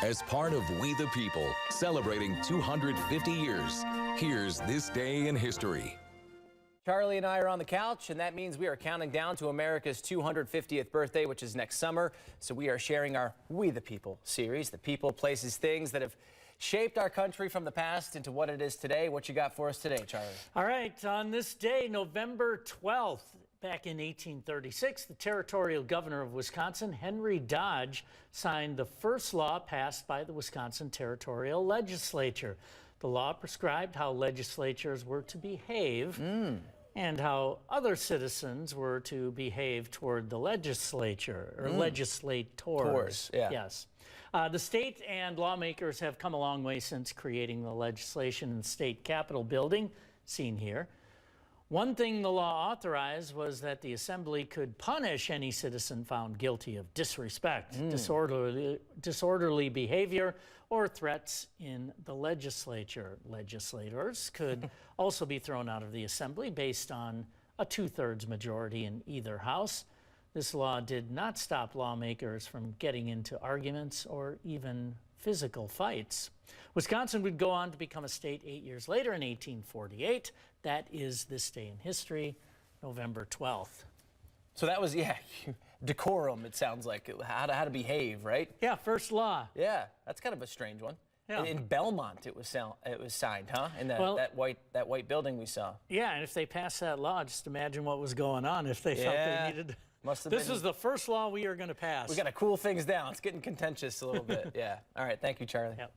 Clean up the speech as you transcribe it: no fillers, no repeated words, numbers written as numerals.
As part of We the People, celebrating 250 years, here's this day in history. Charlie and I are on the couch, and that means we are counting down to America's 250th birthday, which is next summer. So we are sharing our We the People series, the people, places, things that have shaped our country from the past into what it is today. What you got for us today, Charlie? All right, on this day, November 12th, back in 1836, the territorial governor of Wisconsin, Henry Dodge, signed the first law passed by the Wisconsin territorial legislature. The law prescribed how legislatures were to behave and how other citizens were to behave toward the legislature, or legislators. Yeah. Yes. The state and lawmakers have come a long way since creating the legislation in the state capitol building, seen here. One thing the law authorized was that the assembly could punish any citizen found guilty of disrespect, disorderly behavior, or threats in the legislature. Legislators could also be thrown out of the assembly based on a 2/3 majority in either house. This law did not stop lawmakers from getting into arguments or even physical fights. Wisconsin would go on to become a state 8 years later in 1848. That is this day in history, November 12th. So that was, decorum, it sounds like, how to behave, right? Yeah, first law. Yeah, that's kind of a strange one. Yeah. In Belmont, it was signed, huh? In that white building we saw. Yeah, and if they passed that law, just imagine what was going on if they felt they needed. This is the first law we are going to pass. We got to cool things down. It's getting contentious a little bit. Yeah. All right. Thank you, Charlie. Yep.